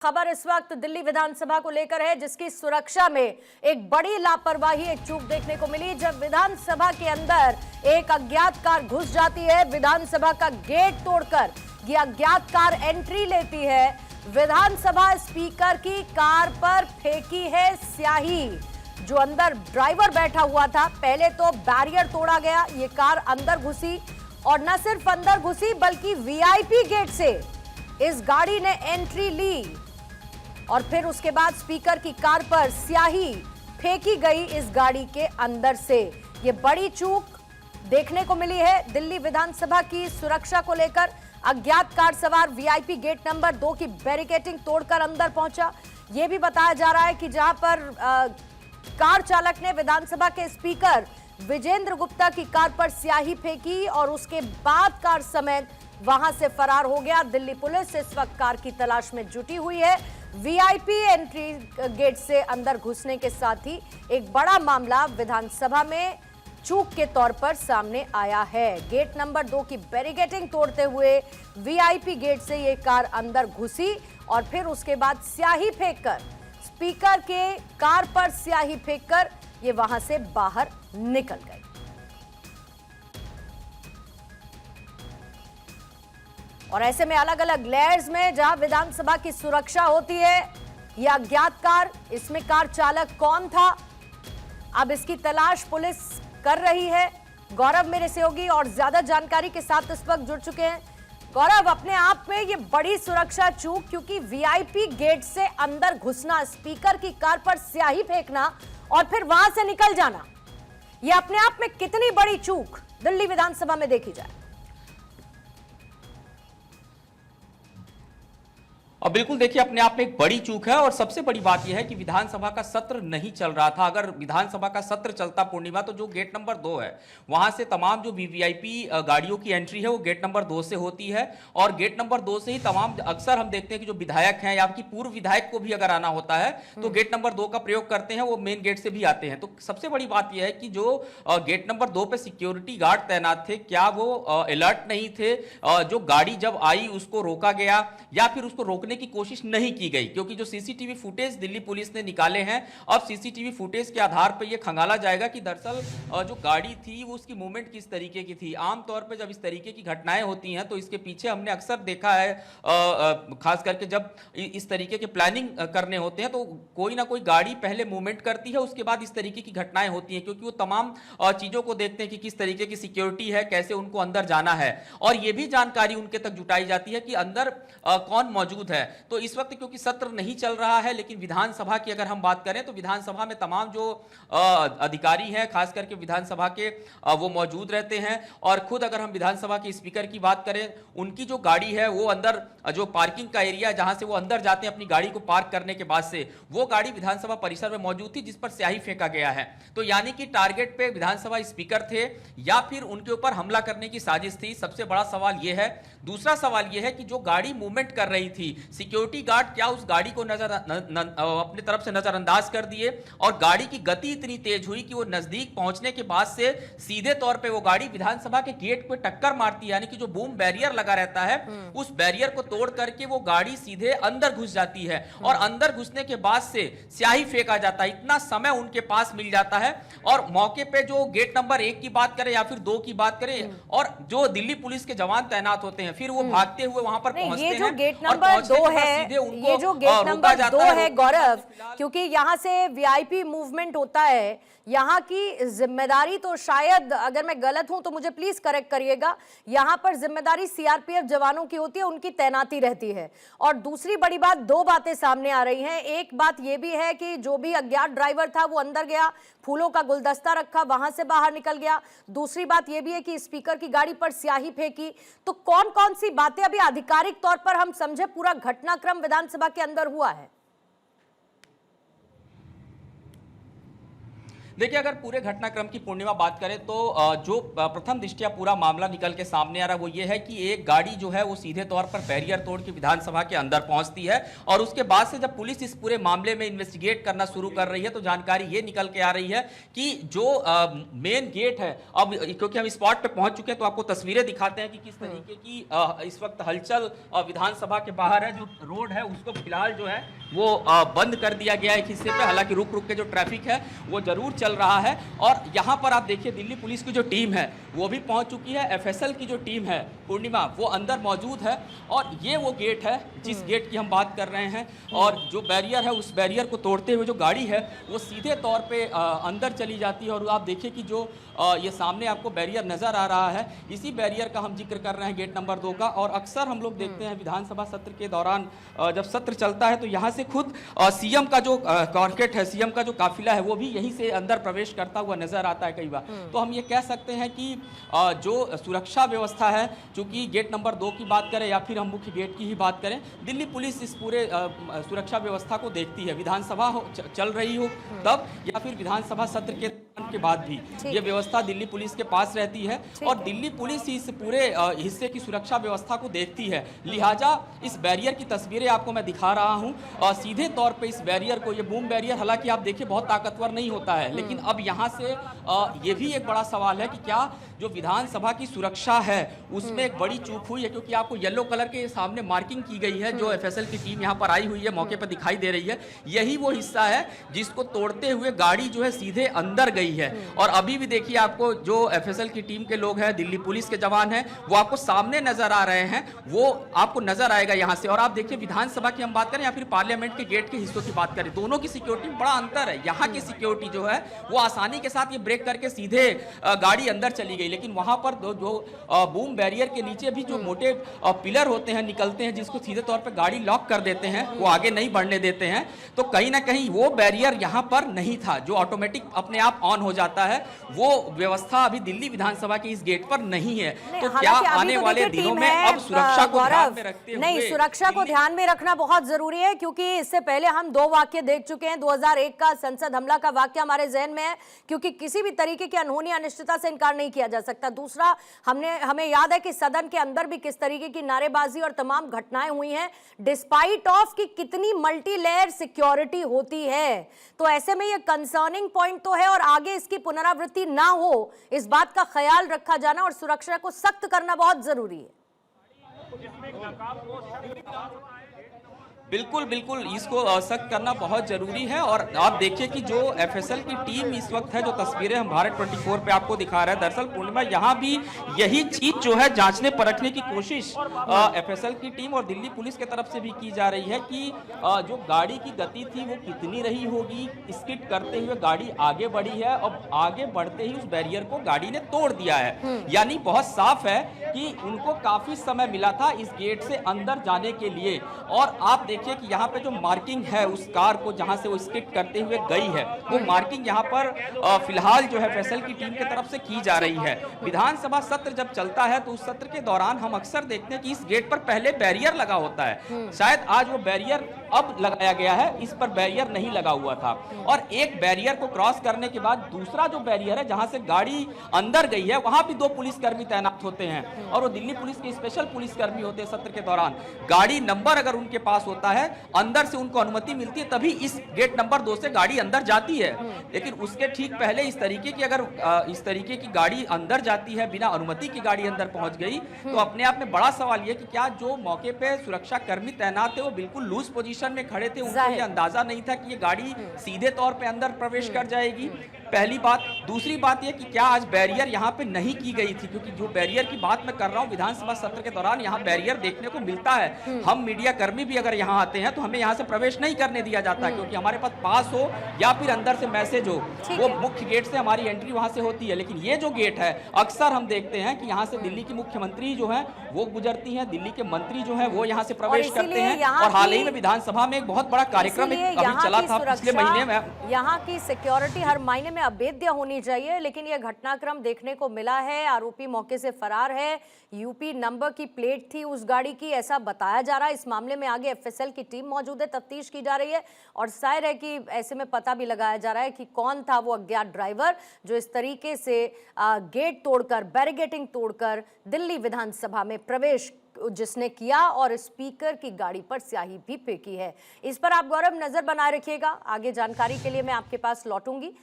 खबर इस वक्त दिल्ली विधानसभा को लेकर है, जिसकी सुरक्षा में एक बड़ी लापरवाही, एक चूक देखने को मिली। जब विधानसभा के अंदर एक अज्ञात कार घुस जाती है, विधानसभा का गेट तोड़कर ये अज्ञात कार एंट्री लेती है, विधानसभा स्पीकर की कार पर फेंकी है स्याही। जो अंदर ड्राइवर बैठा हुआ था, पहले तो बैरियर तोड़ा गया, ये कार अंदर घुसी और न सिर्फ अंदर घुसी बल्कि वीआईपी गेट से इस गाड़ी ने एंट्री ली और फिर उसके बाद स्पीकर की कार पर स्याही फेंकी गई इस गाड़ी के अंदर से। ये बड़ी चूक देखने को मिली है दिल्ली विधानसभा की सुरक्षा को लेकर। अज्ञात कार सवार वीआईपी गेट नंबर 2 की बैरिकेडिंग तोड़कर अंदर पहुंचा। यह भी बताया जा रहा है कि जहां पर कार चालक ने विधानसभा के स्पीकर विजेंद्र गुप्ता की कार पर स्याही फेंकी और उसके बाद कार समेत वहां से फरार हो गया। दिल्ली पुलिस इस वक्त कार की तलाश में जुटी हुई है। वीआईपी एंट्री गेट से अंदर घुसने के साथ ही एक बड़ा मामला विधानसभा में चूक के तौर पर सामने आया है। गेट नंबर 2 की बैरिकेडिंग तोड़ते हुए वीआईपी गेट से ये कार अंदर घुसी और फिर उसके बाद स्याही फेंककर, स्पीकर के कार पर स्याही फेंककर ये वहां से बाहर निकल गई। और ऐसे में अलग अलग लेयर्स में जहां विधानसभा की सुरक्षा होती है, यह अज्ञात कार, इसमें कार चालक कौन था, अब इसकी तलाश पुलिस कर रही है। गौरव मेरे सहयोगी और ज्यादा जानकारी के साथ इस वक्त जुड़ चुके हैं। गौरव, अपने आप में ये बड़ी सुरक्षा चूक, क्योंकि वीआईपी गेट से अंदर घुसना, स्पीकर की कार पर स्याही फेंकना और फिर वहां से निकल जाना, यह अपने आप में कितनी बड़ी चूक दिल्ली विधानसभा में देखी जाए? और बिल्कुल देखिए, अपने आप में एक बड़ी चूक है। और सबसे बड़ी बात यह है कि विधानसभा का सत्र नहीं चल रहा था। अगर विधानसभा का सत्र चलता पूर्णिमा, तो जो गेट नंबर 2 है वहां से तमाम जो वीवीआईपी गाड़ियों की एंट्री है वो गेट नंबर 2 से होती है। और गेट नंबर 2 से ही तमाम, अक्सर हम देखते हैं कि जो विधायक हैं या कि पूर्व विधायक को भी अगर आना होता है तो गेट नंबर 2 का प्रयोग करते हैं, वो मेन गेट से भी आते हैं। तो सबसे बड़ी बात यह है कि जो गेट नंबर 2 पे सिक्योरिटी गार्ड तैनात थे, क्या वो अलर्ट नहीं थे? जो गाड़ी जब आई उसको रोका गया या फिर उसको रोकने की कोशिश नहीं की गई? क्योंकि जो सीसीटीवी फुटेज दिल्ली पुलिस ने निकाले हैं, अब सीसीटीवी फुटेज के आधार पर यह खंगाला जाएगा कि दरअसल जो गाड़ी थी वो उसकी मूवमेंट किस तरीके की थी। आमतौर पर जब इस तरीके की घटनाएं होती हैं तो इसके पीछे हमने अक्सर देखा है, खास करके जब इस तरीके के प्लानिंग करने होते हैं तो कोई ना कोई गाड़ी पहले मूवमेंट करती है, उसके बाद इस तरीके की घटनाएं होती हैं, क्योंकि वो तमाम चीजों को देखते हैं कि किस तरीके की सिक्योरिटी है, कैसे उनको अंदर जाना है और यह भी जानकारी उनके तक जुटाई जाती है कि अंदर कौन मौजूद है। तो इस वक्त क्योंकि सत्र नहीं चल रहा है, लेकिन विधानसभा की अगर हम बात करें तो विधानसभा में तमाम जो अधिकारी हैं, खास करके विधानसभा के, वो मौजूद रहते हैं। और खुद अगर हम विधानसभा के स्पीकर की बात करें, उनकी जो गाड़ी है वो अंदर, जो पार्किंग का एरिया जहां से वो अंदर जाते हैं अपनी गाड़ी को पार्क करने के बाद से, वो गाड़ी विधानसभा परिसर में मौजूद थी जिस पर स्याही फेंका गया है। तो यानी कि टारगेट पे विधानसभा स्पीकर थे या फिर उनके ऊपर हमला करने की साजिश थी, सबसे बड़ा सवाल यह है। दूसरा सवाल यह है कि जो गाड़ी मूवमेंट कर रही थी, सिक्योरिटी गार्ड क्या उस गाड़ी को अपनी तरफ से नजरअंदाज कर दिए और गाड़ी की गति इतनी तेज हुई कि वो नजदीक पहुंचने के बाद से सीधे तौर पे वो गाड़ी विधानसभा के गेट पे टक्कर मारती है। यानी कि जो बूम बैरियर लगा रहता है उस बैरियर को तोड़ करके वो गाड़ी सीधे अंदर घुस जाती है और अंदर घुसने के बाद से स्याही फेंका जाता है। इतना समय उनके पास मिल जाता है और मौके पे जो गेट नंबर 1 की बात करें या फिर 2 की बात करें, और जो दिल्ली पुलिस के जवान तैनात होते हैं, फिर वो भागते हुए वहां पर पहुंचते हैं। जो गेट नंबर 2 है, ये जो गेट नंबर 2 है गौरव, क्योंकि यहां से वीआईपी मूवमेंट होता है, यहां की जिम्मेदारी तो शायद, अगर मैं गलत हूं तो मुझे प्लीज करेक्ट करिएगा, यहां पर जिम्मेदारी सीआरपीएफ जवानों की होती है, उनकी तैनाती रहती है। और दूसरी बड़ी बात, दो बातें सामने आ रही हैं। एक बात यह भी है कि जो भी अज्ञात ड्राइवर था वो अंदर गया, फूलों का गुलदस्ता रखा, वहां से बाहर निकल गया। दूसरी बात यह भी है कि स्पीकर की गाड़ी पर स्याही फेंकी। तो कौन कौन सी बातें अभी आधिकारिक तौर पर हम समझे पूरा घटनाक्रम विधानसभा के अंदर हुआ है? देखिए, अगर पूरे घटनाक्रम की पूर्णिमा बात करें तो जो प्रथम दृष्टया पूरा मामला निकल के सामने आ रहा है वो ये है कि एक गाड़ी जो है वो सीधे तौर पर बैरियर तोड़ के विधानसभा के अंदर पहुंचती है और उसके बाद से जब पुलिस इस पूरे मामले में इन्वेस्टिगेट करना शुरू कर रही है तो जानकारी ये निकल के आ रही है कि जो मेन गेट है, अब क्योंकि हम स्पॉट पे पहुंच चुके हैं तो आपको तस्वीरें दिखाते हैं कि किस तरीके की इस वक्त हलचल विधानसभा के बाहर है। जो रोड है उसको फिलहाल जो है वो बंद कर दिया गया है एक हिस्से पे, हालांकि रुक रुक के जो ट्रैफिक है वो जरूर चल रहा है। और यहाँ पर आप देखिए दिल्ली पुलिस की जो टीम है वो भी पहुंच चुकी है, एफएसएल की जो टीम है पूर्णिमा वो अंदर मौजूद है और ये वो गेट है जिस गेट की हम बात कर रहे हैं और जो बैरियर है उस बैरियर को तोड़ते हुए जो गाड़ी है वो सीधे तौर पे अंदर चली जाती है। और आप देखिए कि जो ये सामने आपको बैरियर नजर आ रहा है, इसी बैरियर का हम जिक्र कर रहे हैं गेट नंबर 2 का। और अक्सर हम लोग देखते हैं विधानसभा सत्र के दौरान जब सत्र चलता है तो यहाँ से खुद सीएम का जो कॉर्केट है, सीएम का जो काफिला है वो भी यहीं से अंदर प्रवेश करता हुआ नजर आता है कई बार। तो हम ये कह सकते हैं कि जो सुरक्षा व्यवस्था है, चूंकि गेट नंबर 2 की बात करें या फिर हम मुख्य गेट की ही बात करें, दिल्ली पुलिस इस पूरे सुरक्षा व्यवस्था को देखती है। विधानसभा चल रही हो तब या फिर विधानसभा सत्र के बाद भी ये व्यवस्था दिल्ली पुलिस के पास रहती है और दिल्ली पुलिस इस पूरे हिस्से की सुरक्षा व्यवस्था को देखती है। लिहाजा इस बैरियर की तस्वीरें आपको मैं दिखा रहा हूं और सीधे तौर पे इस बैरियर को, ये बूम बैरियर हालांकि आप देखिए बहुत ताकतवर नहीं होता है, लेकिन अब यहां से ये भी एक बड़ा सवाल है कि क्या जो विधानसभा की सुरक्षा है उसमें एक बड़ी चूक हुई है, क्योंकि आपको येलो कलर के सामने मार्किंग की गई है। जो एफएसएल की टीम यहाँ पर आई हुई है मौके पर दिखाई दे रही है, यही वो हिस्सा है जिसको तोड़ते हुए गाड़ी जो है सीधे अंदर गई है। और अभी भी देखिए आपको जो एफएसएल की टीम के लोग हैं, दिल्ली पुलिस के जवान हैं, वो आपको सामने नजर आ रहे हैं, वो आपको नजर आएगा यहाँ से। और आप देखिए विधानसभा की हम बात करें या फिर पार्लियामेंट के गेट के हिस्सों की बात करें, दोनों की सिक्योरिटी में बड़ा अंतर है। यहाँ की सिक्योरिटी जो है वो आसानी के साथ ये ब्रेक करके सीधे गाड़ी अंदर चली गई, लेकिन वहां पर जो बूम बैरियर के नीचे भी जो मोटे पिलर होते हैं निकलते हैं जिसको सीधे तौर पर गाड़ी लॉक कर देते हैं, वो आगे नहीं बढ़ने देते हैं। तो कहीं ना कहीं वो बैरियर यहाँ पर नहीं था जो ऑटोमेटिक अपने आप ऑन हो जाता है, वो व्यवस्था अभी दिल्ली विधानसभा के इस गेट पर नहीं है। तो क्या आने वाले दिनों में अब सुरक्षा को ध्यान में रखते हुए, नहीं, सुरक्षा को ध्यान में रखना बहुत जरूरी है, क्योंकि इससे पहले हम 2 वाक्य देख चुके हैं। 2001 का संसद हमला का वाक्य हमारे जहन में है, क्योंकि किसी भी तरीके की अनहोनी अनिश्चितता से इनकार नहीं किया जा सकता। दूसरा, हमें याद है कि सदन के अंदर भी किस तरीके की नारेबाजी और तमाम घटनाएं हुई हैं, डिस्पाइट ऑफ कि कितनी मल्टी लेयर सिक्योरिटी होती है। तो ऐसे में ये कंसर्निंग पॉइंट तो है और आगे इसकी पुनरावृत्ति ना हो इस बात का ख्याल रखा जाना और सुरक्षा को सख्त करना बहुत जरूरी है। बिल्कुल बिल्कुल, इसको सख्त करना बहुत जरूरी है। और आप देखिए कि जो एफएसएल की टीम इस वक्त है, जो तस्वीरें हम भारत 24 पे आपको दिखा रहे हैं, दरअसल पूर्णिमा यहाँ भी यही चीज जो है जांचने परखने की कोशिश एफएसएल की टीम और दिल्ली पुलिस की तरफ से भी की जा रही है कि जो गाड़ी की गति थी वो कितनी रही होगी। स्किड करते हुए गाड़ी आगे बढ़ी है और आगे बढ़ते ही उस बैरियर को गाड़ी ने तोड़ दिया है। यानी बहुत साफ है कि उनको काफी समय मिला था इस गेट से अंदर जाने के लिए। और आप देखिए कि यहाँ पे जो मार्किंग है उस कार को जहां से वो स्किड करते हुए गई है, वो मार्किंग यहाँ पर फिलहाल जो है एफएसएल की टीम की तरफ से की जा रही है। विधानसभा सत्र जब चलता है तो उस सत्र के दौरान हम अक्सर देखते हैं कि इस गेट पर पहले बैरियर लगा होता है, शायद आज वो बैरियर अब लगाया गया है, इस पर बैरियर नहीं लगा हुआ था। और एक बैरियर को क्रॉस करने के बाद दूसरा जो बैरियर है जहां से गाड़ी अंदर गई है, वहां भी 2 पुलिसकर्मी तैनात होते हैं और वो दिल्ली पुलिस के स्पेशल पुलिसकर्मी होते हैं। सत्र के दौरान गाड़ी नंबर अगर उनके पास होता है, अंदर से उनको अनुमति मिलती है, तभी इस गेट नंबर 2 से गाड़ी अंदर जाती है। लेकिन उसके ठीक पहले इस तरीके की गाड़ी अंदर जाती है, बिना अनुमति की गाड़ी अंदर पहुंच गई, तो अपने आप में बड़ा सवाल यह कि क्या जो मौके पे सुरक्षा कर्मी तैनात थे वो बिल्कुल लूज पोजीशन में खड़े थे, उनको ये अंदाजा नहीं था कि ये गाड़ी सीधे तौर पे अंदर प्रवेश कर जाएगी। पहली बात। दूसरी बात यह कि क्या आज बैरियर यहाँ पे नहीं की गई थी, क्योंकि जो बैरियर की बात मैं कर रहा हूँ विधानसभा सत्र के दौरान यहाँ बैरियर देखने को मिलता है। हम मीडिया कर्मी भी अगर यहाँ आते हैं तो हमें यहाँ से प्रवेश नहीं करने दिया जाता, क्योंकि हमारे पास हो या फिर अंदर से मैसेज हो, वो मुख्य गेट से हमारी एंट्री वहां से होती है। लेकिन ये जो गेट है अक्सर हम देखते हैं कि यहाँ से दिल्ली की मुख्यमंत्री जो है वो गुजरती हैं, दिल्ली के मंत्री जो है वो यहाँ से प्रवेश करते हैं। और हाल ही में विधानसभा विधानसभा में एक बहुत बड़ा कार्यक्रम इसीलिए अभी यहाँ चला की था पिछले सुरक्षा, महीने में। यहाँ की सिक्योरिटी हर मायने में अभेद्य होनी चाहिए, लेकिन यह घटनाक्रम देखने को मिला है। आरोपी मौके से फरार है। यूपी नंबर की प्लेट थी उस गाड़ी की, ऐसा बताया जा रहा है। इस मामले में आगे एफएसएल की टीम मौजूद है, तफ्तीश की जा रही है और जाहिर है कि ऐसे में पता भी लगाया जा रहा है कि कौन था वो अज्ञात ड्राइवर जो इस तरीके से गेट तोड़कर, बैरिकेडिंग तोड़कर दिल्ली विधानसभा में प्रवेश जिसने किया और स्पीकर की गाड़ी पर स्याही भी फेंकी है। इस पर आप गौरव नजर बनाए रखिएगा। आगे जानकारी के लिए मैं आपके पास लौटूंगी।